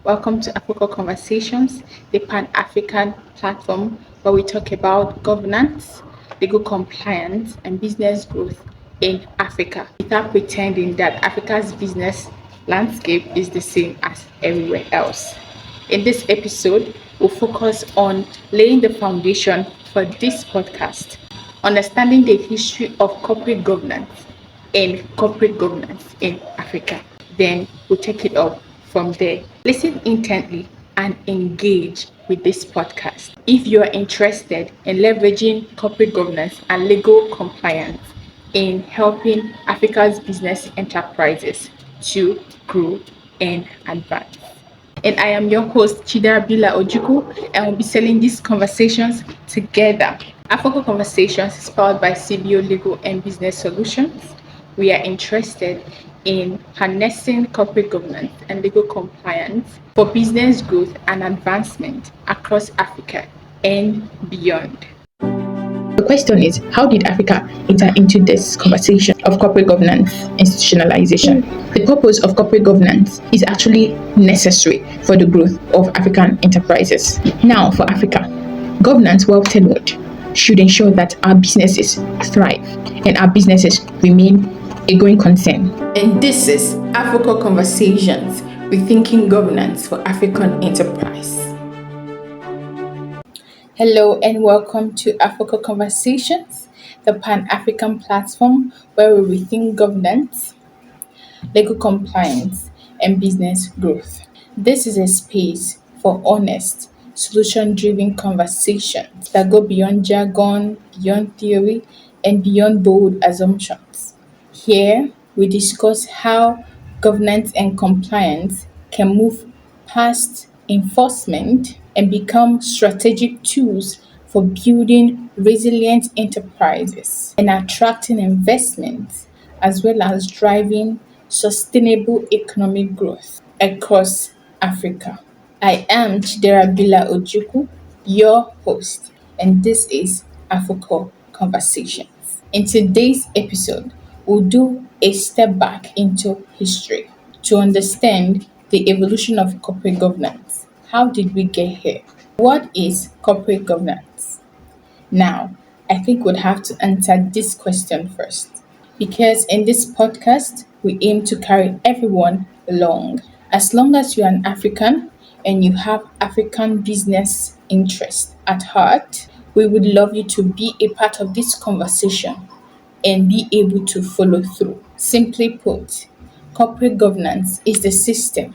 Welcome to Afrocorp Conversations, the Pan-African platform where we talk about governance, legal compliance, and business growth in Africa without pretending that Africa's business landscape is the same as everywhere else. In this episode, we'll focus on laying the foundation for this podcast, understanding the history of corporate governance in Africa. Then we'll take it up from there. Listen intently and engage with this podcast. If you are interested in leveraging corporate governance and legal compliance in helping Africa's business enterprises to grow and advance. And I am your host, Chida Bila Ojuku, and we'll be selling these conversations together. Afrocorp Conversations is powered by CBO Legal and Business Solutions. We are interested in harnessing corporate governance and legal compliance for business growth and advancement across Africa and beyond. The question is, how did Africa enter into this conversation of corporate governance institutionalization? The purpose of corporate governance is actually necessary for the growth of African enterprises. Now, for Africa, governance well tailored should ensure that our businesses thrive and our businesses remain a growing concern. And this is Afrocorp Conversations, rethinking governance for African enterprise. Hello and welcome to Afrocorp Conversations, the Pan-African platform where we rethink governance, legal compliance, and business growth. This is a space for honest, solution-driven conversations that go beyond jargon, beyond theory, and beyond bold assumptions. Here, we discuss how governance and compliance can move past enforcement and become strategic tools for building resilient enterprises and attracting investments, as well as driving sustainable economic growth across Africa. I am Chidera Bila Ojuku, your host, and this is Afrocorp Conversations. In today's episode, we'll do a step back into history to understand the evolution of corporate governance. How did we get here? What is corporate governance? Now, I think we'd have to answer this question first, because in this podcast, we aim to carry everyone along. As long as you're an African and you have African business interest at heart, we would love you to be a part of this conversation and be able to follow through. Simply put, corporate governance is the system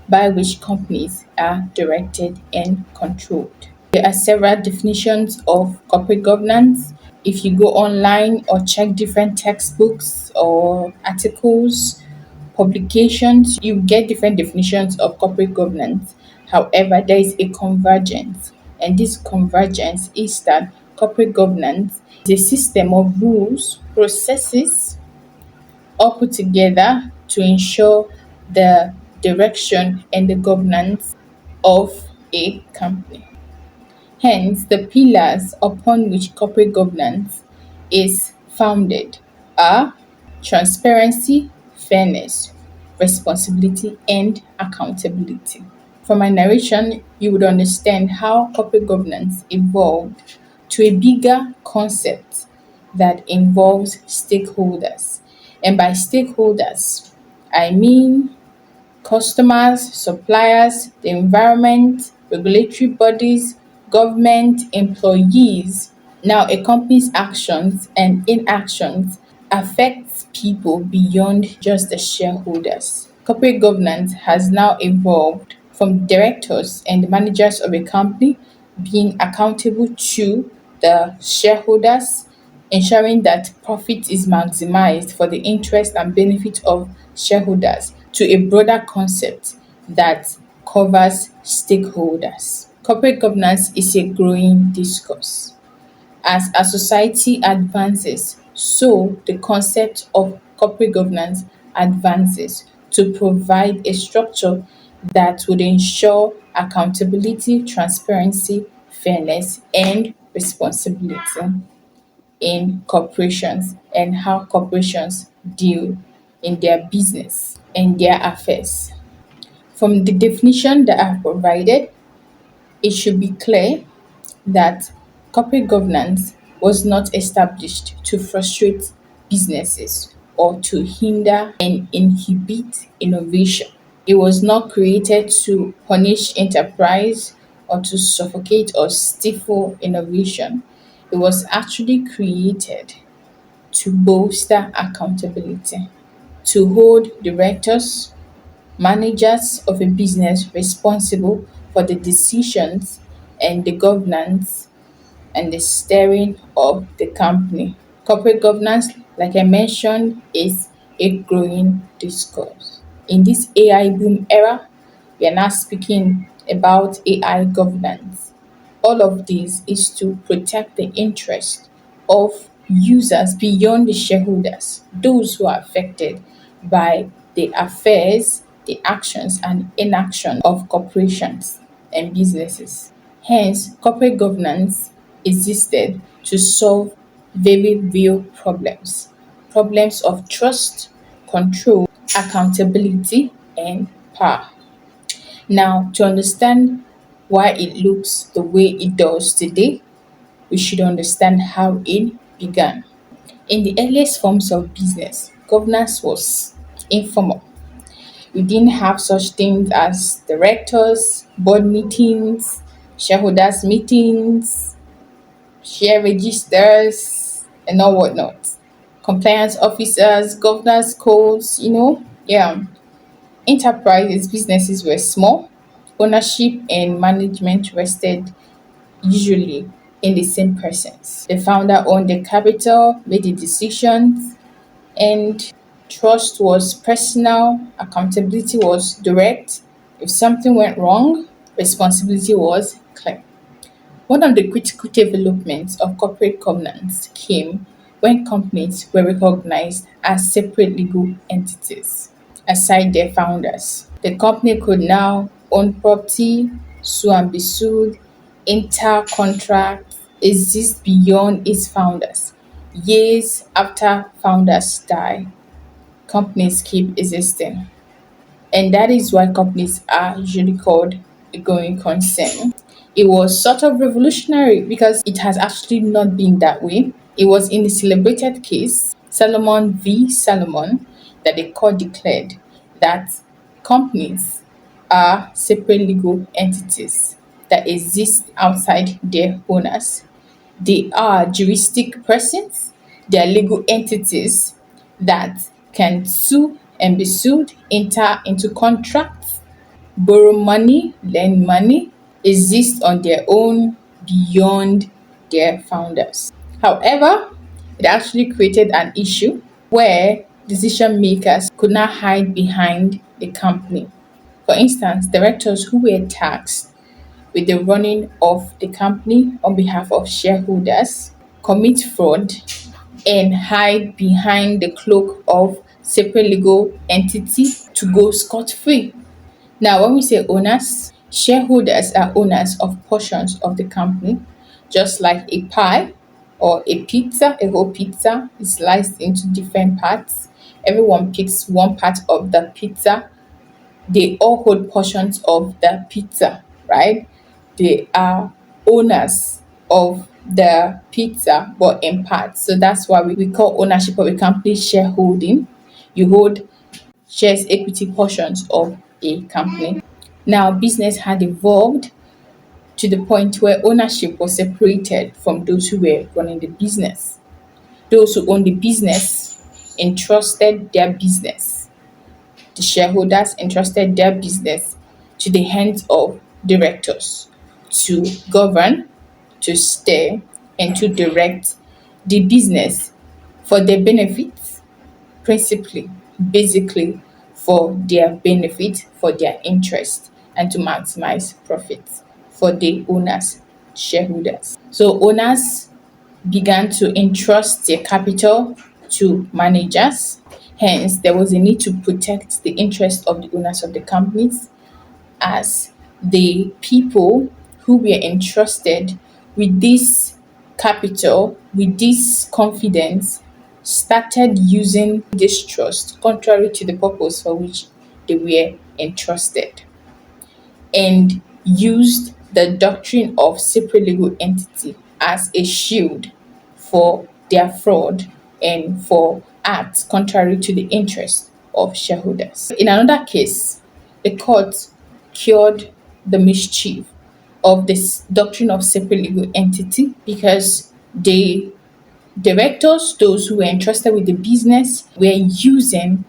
by which companies are directed and controlled. There are several definitions of corporate governance. If you go online or check different textbooks or articles, publications, you get different definitions of corporate governance. However, there is a convergence, and this convergence is that corporate governance is a system of rules, processes, all put together to ensure the direction and the governance of a company. Hence, the pillars upon which corporate governance is founded are transparency, fairness, responsibility, and accountability. From my narration, you would understand how corporate governance evolved to a bigger concept that involves stakeholders. And by stakeholders, I mean customers, suppliers, the environment, regulatory bodies, government, employees. Now, a company's actions and inactions affects people beyond just the shareholders. Corporate governance has now evolved from directors and managers of a company being accountable to the shareholders, ensuring that profit is maximized for the interest and benefit of shareholders, to a broader concept that covers stakeholders. Corporate governance is a growing discourse. As our society advances, so the concept of corporate governance advances to provide a structure that would ensure accountability, transparency, fairness, and responsibility in corporations and how corporations deal in their business and their affairs. From the definition that I've provided, it should be clear that corporate governance was not established to frustrate businesses or to hinder and inhibit innovation. It was not created to punish enterprise or to suffocate or stifle innovation. It was actually created to bolster accountability, to hold directors, managers of a business responsible for the decisions and the governance and the steering of the company. Corporate governance, like I mentioned, is a growing discourse. In this AI boom era, we are now speaking about AI governance. All of this is to protect the interest of users beyond the shareholders, those who are affected by the affairs, the actions, and inaction of corporations and businesses. Hence, corporate governance existed to solve very real problems, problems of trust, control, accountability, and power. Now, to understand why it looks the way it does today, we should understand how it began. In the earliest forms of business, governance was informal. We didn't have such things as directors, board meetings, shareholders meetings, share registers, and all whatnot. Compliance officers, governance codes, yeah. Enterprises, businesses were small. Ownership and management rested usually in the same persons. The founder owned the capital, made the decisions, and trust was personal, accountability was direct. If something went wrong, responsibility was clear. One of the critical developments of corporate governance came when companies were recognized as separate legal entities aside their founders. The company could now own property, sue and be sued, enter contracts, exist beyond its founders. Years after founders die, companies keep existing. And that is why companies are usually called a going concern. It was sort of revolutionary because it has actually not been that way. It was in the celebrated case, Salomon v. Salomon, that the court declared that companies are separate legal entities that exist outside their owners. They are juristic persons, they are legal entities that can sue and be sued, enter into contracts, borrow money, lend money, exist on their own beyond their founders. However, it actually created an issue where decision makers could not hide behind the company. For instance, directors who were tasked with the running of the company on behalf of shareholders commit fraud and hide behind the cloak of separate legal entity to go scot-free. Now, when we say owners, shareholders are owners of portions of the company, just like a pie or a pizza. A whole pizza is sliced into different parts. Everyone picks one part of the pizza. They all hold portions of the pizza, right? They are owners of the pizza, but in parts. So that's why we call ownership of a company shareholding. You hold shares equity portions of a company. Now, business had evolved to the point where ownership was separated from those who were running the business. Those who own the business entrusted their business. The shareholders entrusted their business to the hands of directors to govern, to steer, and to direct the business for their benefits, principally, basically for their benefit, for their interest, and to maximize profits for the owners, shareholders. So owners began to entrust their capital to managers. Hence, there was a need to protect the interest of the owners of the companies as the people who were entrusted with this capital, with this confidence, started using this trust contrary to the purpose for which they were entrusted. and used the doctrine of separate legal entity as a shield for their fraud and for acts contrary to the interest of shareholders. In another case, the court cured the mischief of this doctrine of separate legal entity because the directors, those who were entrusted with the business, were using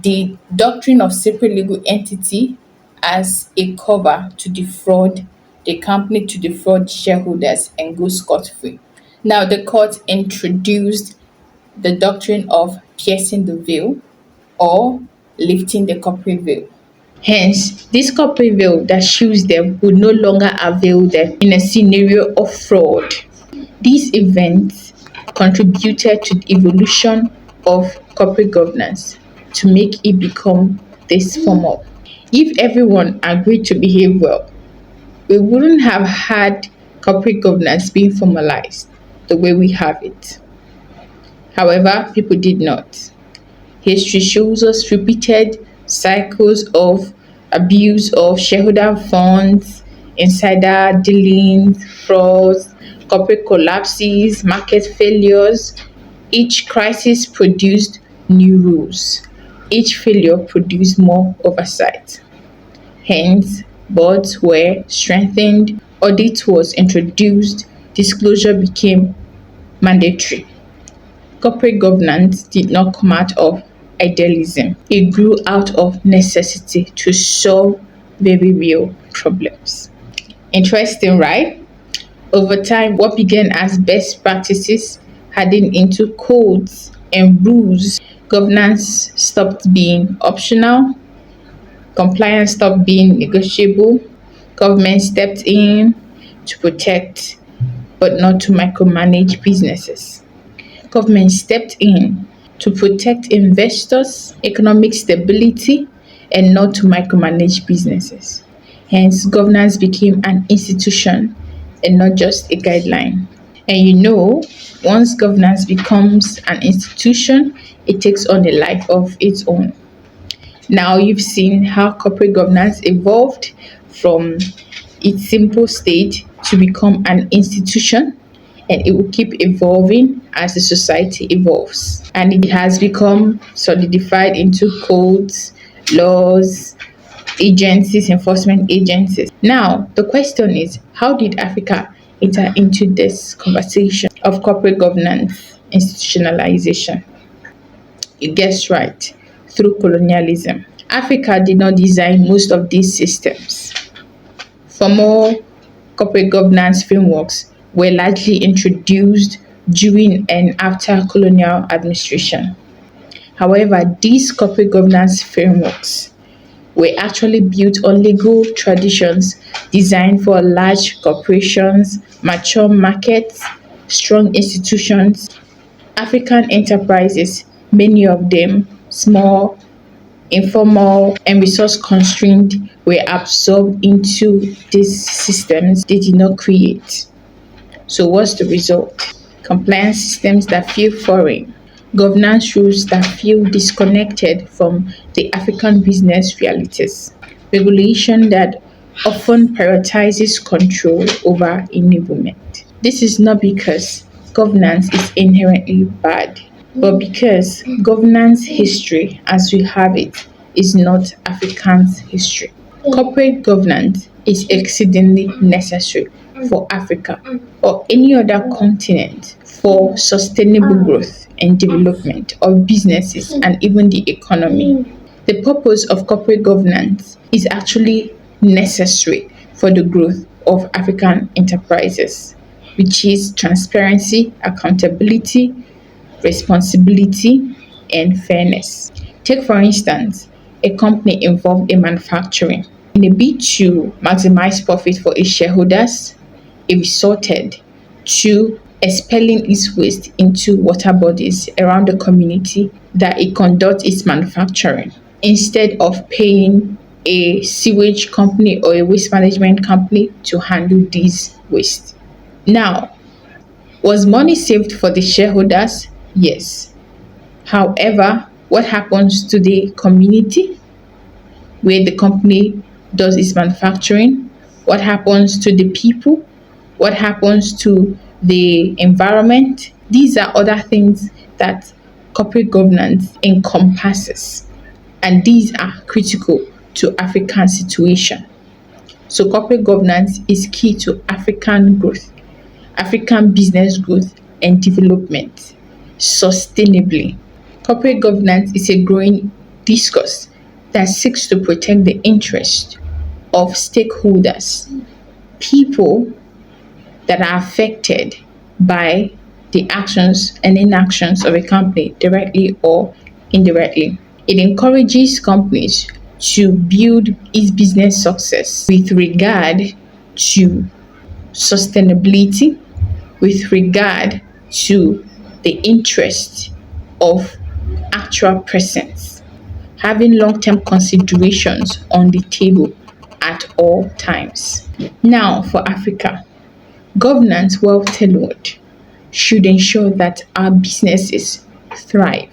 the doctrine of separate legal entity as a cover to defraud the company, to defraud shareholders and go scot free. Now, the court introduced the doctrine of piercing the veil or lifting the corporate veil. Hence, this corporate veil that shields them would no longer avail them in a scenario of fraud. These events contributed to the evolution of corporate governance to make it become this formal. If everyone agreed to behave well, we wouldn't have had corporate governance being formalized the way we have it. However, people did not. History shows us repeated cycles of abuse of shareholder funds, insider dealings, frauds, corporate collapses, market failures. Each crisis produced new rules. Each failure produced more oversight. Hence, boards were strengthened, audit was introduced, disclosure became mandatory. Corporate governance did not come out of idealism. It grew out of necessity to solve very real problems. Interesting, right? Over time, what began as best practices hardened into codes and rules. Governance stopped being optional, compliance stopped being negotiable, government stepped in to protect but not to micromanage businesses. Government stepped in to protect investors, economic stability, and not to micromanage businesses. Hence, governance became an institution and not just a guideline. And once governance becomes an institution, it takes on a life of its own. Now you've seen how corporate governance evolved from its simple state to become an institution, and it will keep evolving as the society evolves. And it has become solidified into codes, laws, agencies, enforcement agencies. Now, the question is, how did Africa enter into this conversation of corporate governance institutionalization? You guessed right, through colonialism. Africa did not design most of these systems. Formal corporate governance frameworks were largely introduced during and after colonial administration. However, these corporate governance frameworks were actually built on legal traditions designed for large corporations, mature markets, strong institutions. African enterprises, many of them small, informal, and resource constrained, were absorbed into these systems they did not create. So, what's the result? Compliance systems that feel foreign, governance rules that feel disconnected from the African business realities, regulation that often prioritizes control over enablement. This is not because governance is inherently bad, but because governance history as we have it is not African's history. Corporate governance is exceedingly necessary for Africa or any other continent for sustainable growth and development of businesses and even the economy. The purpose of corporate governance is actually necessary for the growth of African enterprises, which is transparency, accountability, responsibility, and fairness. Take, for instance, a company involved in manufacturing. In a bid to maximize profit for its shareholders, it resorted to expelling its waste into water bodies around the community that it conducts its manufacturing instead of paying a sewage company or a waste management company to handle these waste. Now, was money saved for the shareholders? Yes. However, what happens to the community where the company does its manufacturing, what happens to the people, what happens to the environment. These are other things that corporate governance encompasses, and these are critical to African situation. So corporate governance is key to African growth, African business growth and development sustainably. Corporate governance is a growing discourse that seeks to protect the interest of stakeholders, people that are affected by the actions and inactions of a company directly or indirectly. It encourages companies to build its business success with regard to sustainability, with regard to the interest of actual persons, having long term considerations on the table at all times. Now, for Africa, governance well tailored should ensure that our businesses thrive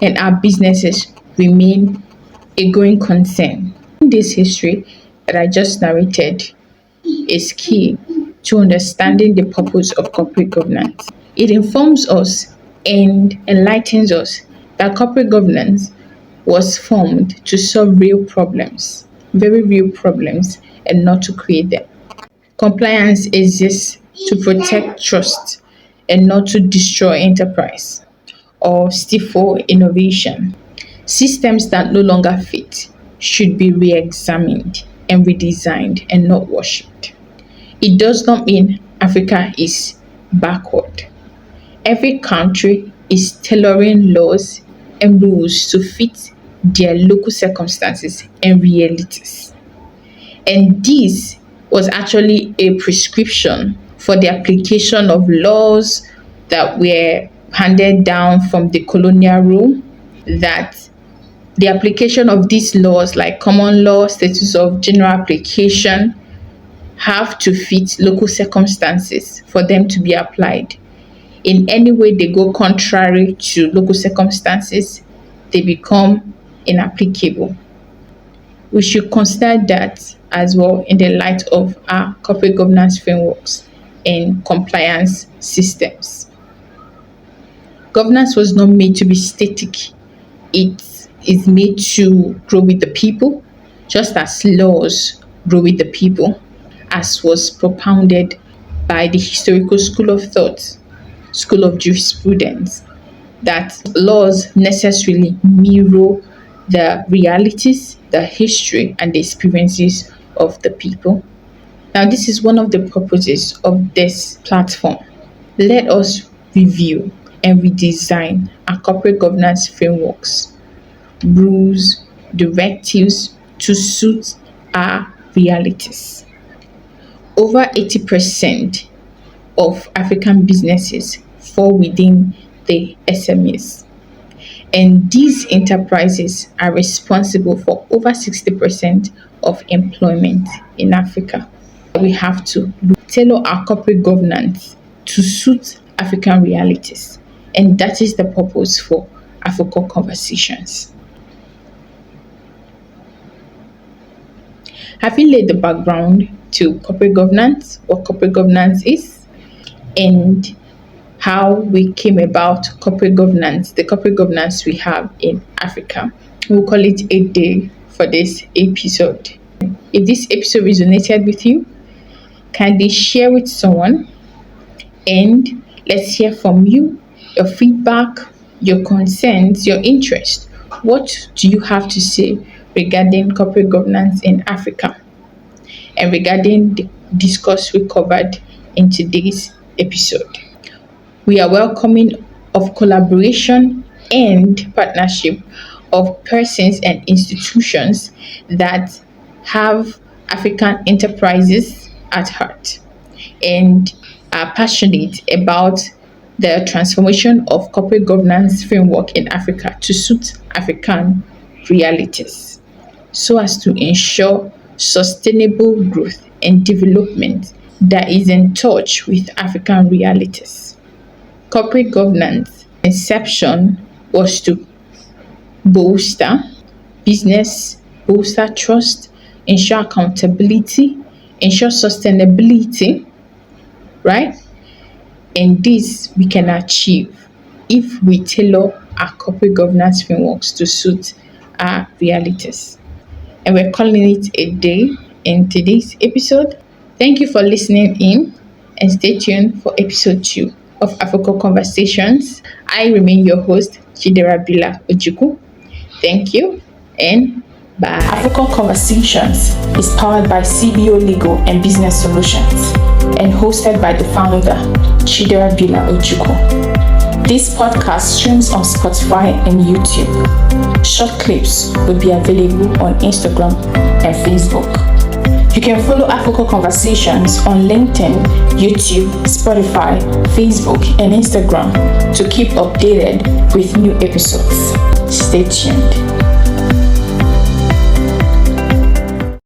and our businesses remain a growing concern. This history that I just narrated is key to understanding the purpose of corporate governance. It informs us and enlightens us that corporate governance was formed to solve real problems, very real problems, and not to create them. Compliance exists to protect trust and not to destroy enterprise or stifle innovation. Systems that no longer fit should be re examined and redesigned and not worshipped. It does not mean Africa is backward. Every country is tailoring laws and rules to fit their local circumstances and realities. And this was actually a prescription for the application of laws that were handed down from the colonial rule, that the application of these laws, like common law, status of general application, have to fit local circumstances for them to be applied. In any way they go contrary to local circumstances, they become inapplicable. We should consider that as well in the light of our corporate governance frameworks and compliance systems. Governance was not made to be static, it is made to grow with the people, just as laws grow with the people, as was propounded by the historical school of thought, school of jurisprudence, that laws necessarily mirror the realities, the history, and the experiences of the people. Now, this is one of the purposes of this platform. Let us review and redesign our corporate governance frameworks, rules, directives to suit our realities. Over 80% of African businesses fall within the SMEs. And these enterprises are responsible for over 60% of employment in Africa. We have to tailor our corporate governance to suit African realities. And that is the purpose for Afrocorp Conversations. Having laid the background to corporate governance, what corporate governance is, and how we came about corporate governance, the corporate governance we have in Africa. We'll call it a day for this episode. If this episode resonated with you, kindly share with someone and let's hear from you, your feedback, your concerns, your interest. What do you have to say regarding corporate governance in Africa and regarding the discourse we covered in today's episode? We are welcoming of collaboration and partnership of persons and institutions that have African enterprises at heart and are passionate about the transformation of corporate governance framework in Africa to suit African realities so as to ensure sustainable growth and development that is in touch with African realities. Corporate governance inception was to bolster business, bolster trust, ensure accountability, ensure sustainability, right? And this we can achieve if we tailor our corporate governance frameworks to suit our realities. And we're calling it a day in today's episode. Thank you for listening in and stay tuned for episode 2 of Afrocorp Conversations. I remain your host, Chidera Bila Ojuku. Thank you and bye. Afrocorp Conversations is powered by CBO Legal and Business Solutions and hosted by the founder, Chidera Bila Ojuku. This podcast streams on Spotify and YouTube. Short clips will be available on Instagram and Facebook. You can follow Afrocorp Conversations on LinkedIn, YouTube, Spotify, Facebook, and Instagram to keep updated with new episodes. Stay tuned.